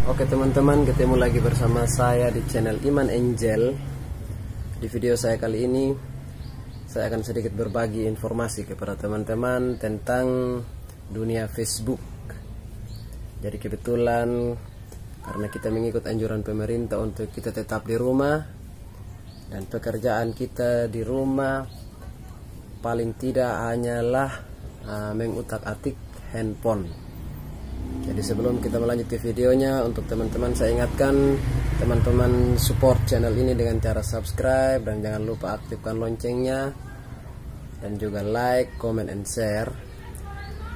Oke teman-teman, ketemu lagi bersama saya di channel Iman Angel. Di video saya kali ini, saya akan sedikit berbagi informasi kepada teman-teman tentang dunia Facebook. Jadi kebetulan karena kita mengikut anjuran pemerintah untuk kita tetap di rumah, dan pekerjaan kita di rumah paling tidak hanyalah mengutak-atik handphone. Jadi sebelum kita melanjut ke videonya, untuk teman-teman saya ingatkan teman-teman support channel ini dengan cara subscribe, dan jangan lupa aktifkan loncengnya, dan juga like, comment, and share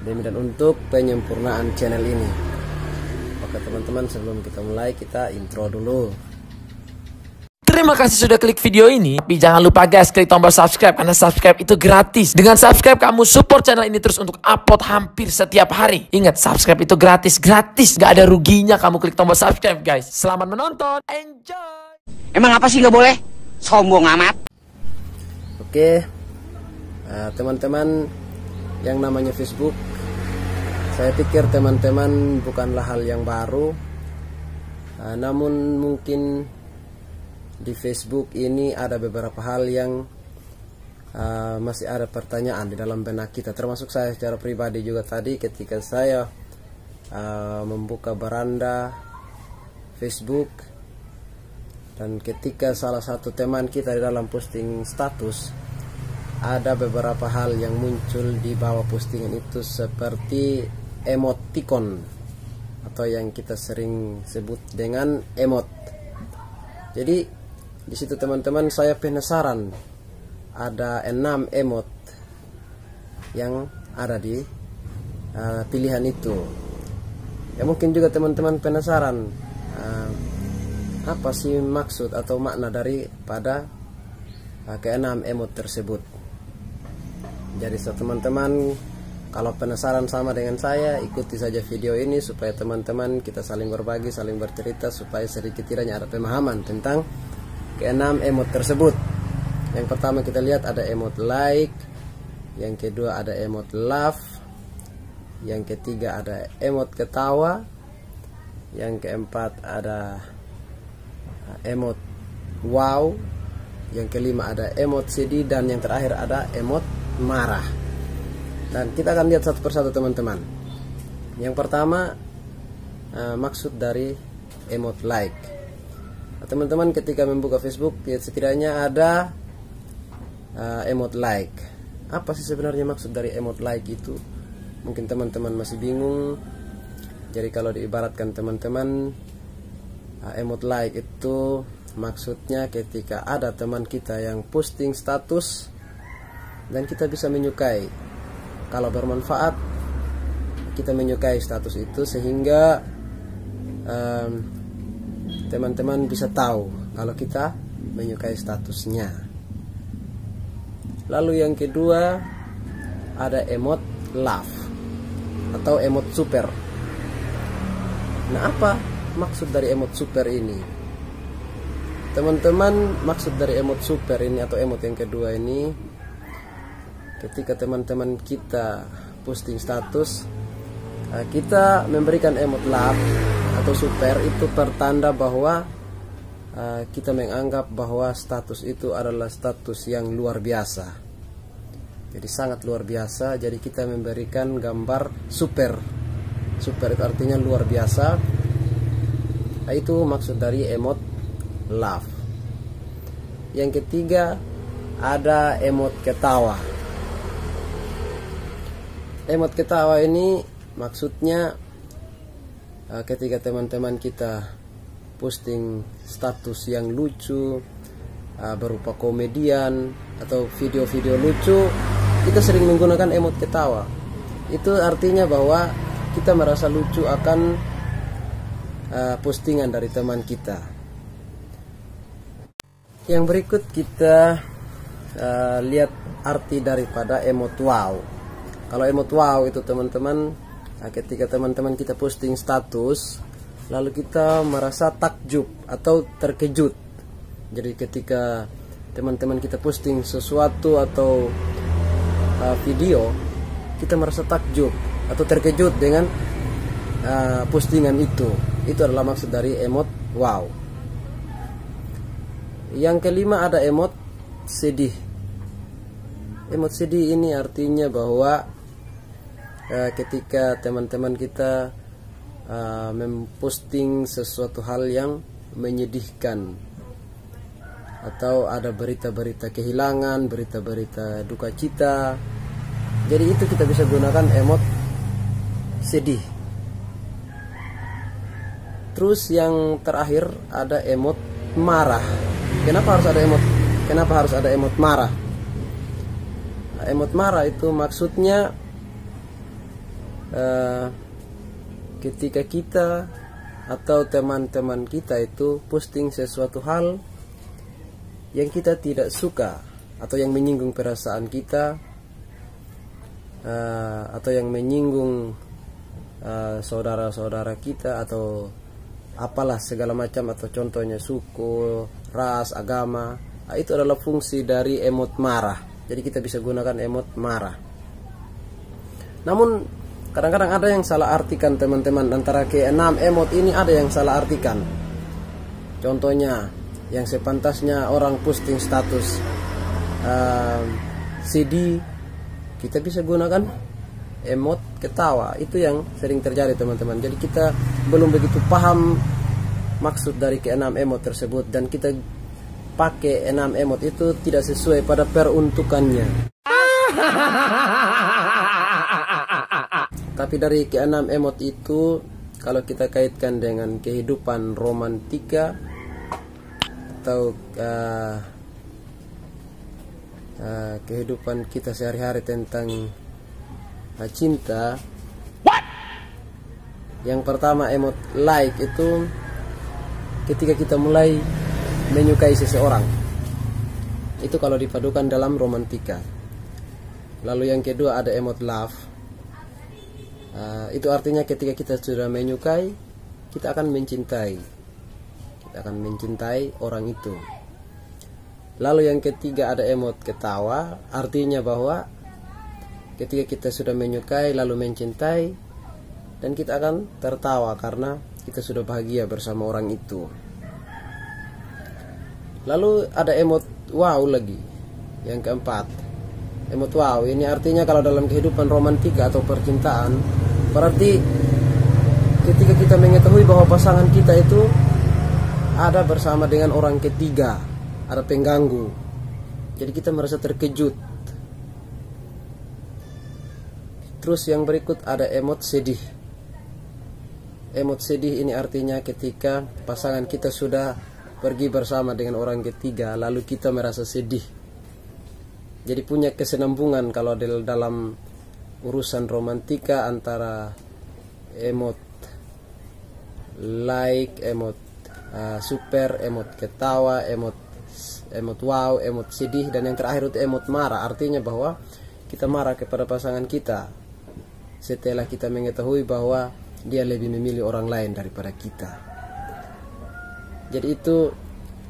demi dan untuk penyempurnaan channel ini. Oke teman-teman, sebelum kita mulai, kita intro dulu. Terima kasih sudah klik video ini. Tapi jangan lupa guys, klik tombol subscribe, karena subscribe itu gratis. Dengan subscribe kamu support channel ini terus untuk upload hampir setiap hari. Ingat, subscribe itu gratis. Gak ada ruginya kamu klik tombol subscribe guys. Selamat menonton, enjoy. Emang apa sih gak boleh? Sombong amat. Oke, teman-teman, yang namanya Facebook, saya pikir teman-teman bukanlah hal yang baru. Namun mungkin di Facebook ini ada beberapa hal yang masih ada pertanyaan di dalam benak kita, termasuk saya secara pribadi juga. Tadi ketika saya membuka beranda Facebook, dan ketika salah satu teman kita di dalam posting status, ada beberapa hal yang muncul di bawah postingan itu seperti emoticon, atau yang kita sering sebut dengan emot. Jadi di situ teman-teman, saya penasaran, ada 6 emot yang ada di pilihan itu. Ya mungkin juga teman-teman penasaran apa sih maksud atau makna daripada ke-6 emot tersebut. Jadi teman-teman, kalau penasaran sama dengan saya, ikuti saja video ini supaya teman-teman kita saling berbagi, saling bercerita, supaya sedikit tidaknya ada pemahaman tentang ke-6 emot tersebut. Yang pertama kita lihat ada emot like, yang kedua ada emot love, yang ketiga ada emot ketawa, yang keempat ada emot wow, yang kelima ada emot sedih, dan yang terakhir ada emot marah. Dan kita akan lihat satu persatu teman-teman. Yang pertama, maksud dari emot like. Teman-teman ketika membuka Facebook, ya setidaknya ada emot like. Apa sih sebenarnya maksud dari emot like itu? Mungkin teman-teman masih bingung. Jadi kalau diibaratkan teman-teman, emot like itu maksudnya ketika ada teman kita yang posting status dan kita bisa menyukai. Kalau bermanfaat, kita menyukai status itu sehingga teman-teman bisa tahu kalau kita menyukai statusnya. Lalu yang kedua ada emot love atau emot super. Nah, apa maksud dari emot super ini? Teman-teman, maksud dari emot super ini atau emot yang kedua ini, ketika teman-teman kita posting status, kita memberikan emot love atau super, itu pertanda bahwa kita menganggap bahwa status itu adalah status yang luar biasa. Jadi sangat luar biasa. Jadi kita memberikan gambar super. Super itu artinya luar biasa. Nah, itu maksud dari emot love. Yang ketiga ada emot ketawa. Emot ketawa ini maksudnya ketika teman-teman kita posting status yang lucu, berupa komedian atau video-video lucu, kita sering menggunakan emot ketawa. Itu artinya bahwa kita merasa lucu akan postingan dari teman kita. Yang berikut kita lihat arti daripada emot wow. Kalau emot wow itu teman-teman, ketika teman-teman kita posting status, lalu kita merasa takjub atau terkejut. Jadi ketika teman-teman kita posting sesuatu atau video, kita merasa takjub atau terkejut dengan postingan itu adalah maksud dari emot wow. Yang kelima ada emot sedih. Emot sedih ini artinya bahwa ketika teman-teman kita memposting sesuatu hal yang menyedihkan, atau ada berita-berita kehilangan, berita-berita duka cita, jadi itu kita bisa gunakan emot sedih. Terus yang terakhir ada emot marah. Kenapa harus ada emot marah? Emot marah itu maksudnya ketika kita atau teman-teman kita itu posting sesuatu hal yang kita tidak suka atau yang menyinggung perasaan kita, atau yang menyinggung saudara-saudara kita, atau apalah segala macam, atau contohnya suku, ras, agama, itu adalah fungsi dari emot marah. Jadi kita bisa gunakan emot marah. Namun kadang-kadang ada yang salah artikan teman-teman. Antara ke-6 emot ini ada yang salah artikan. Contohnya yang sepantasnya orang posting status sedih, kita bisa gunakan emot ketawa. Itu yang sering terjadi teman-teman. Jadi kita belum begitu paham maksud dari ke-6 emot tersebut, dan kita pakai 6 emot itu tidak sesuai pada peruntukannya. Tapi dari ke-6 emot itu, kalau kita kaitkan dengan kehidupan romantika atau kehidupan kita sehari-hari tentang cinta. Yang pertama emot like itu ketika kita mulai menyukai seseorang. Itu kalau dipadukan dalam romantika. Lalu yang kedua ada emot love. Itu artinya ketika kita sudah menyukai, kita akan mencintai. Kita akan mencintai orang itu. Lalu yang ketiga ada emot ketawa. Artinya bahwa ketika kita sudah menyukai lalu mencintai, dan kita akan tertawa karena kita sudah bahagia bersama orang itu. Lalu ada emot wow lagi. Yang keempat, emot wow ini artinya kalau dalam kehidupan romantika atau percintaan, berarti ketika kita mengetahui bahwa pasangan kita itu ada bersama dengan orang ketiga, ada pengganggu, jadi kita merasa terkejut. Terus yang berikut ada emot sedih. Emot sedih ini artinya ketika pasangan kita sudah pergi bersama dengan orang ketiga, lalu kita merasa sedih. Jadi punya kesenambungan kalau dalam urusan romantika antara emot like, emot super, emot ketawa, emot wow, emot sedih, dan yang terakhir itu emot marah. Artinya bahwa kita marah kepada pasangan kita setelah kita mengetahui bahwa dia lebih memilih orang lain daripada kita. Jadi itu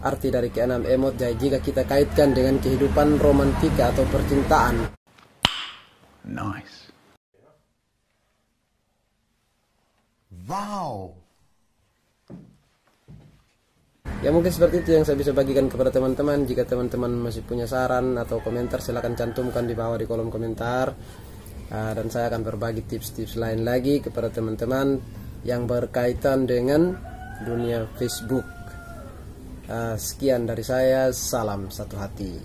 arti dari ke-6 emot. Jadi jika kita kaitkan dengan kehidupan romantika atau percintaan. Nice. Wow. Ya mungkin seperti itu yang saya bisa bagikan kepada teman-teman. Jika teman-teman masih punya saran atau komentar, silahkan cantumkan di bawah di kolom komentar. Dan saya akan berbagi tips-tips lain lagi kepada teman-teman yang berkaitan dengan dunia Facebook. Sekian dari saya, salam satu hati.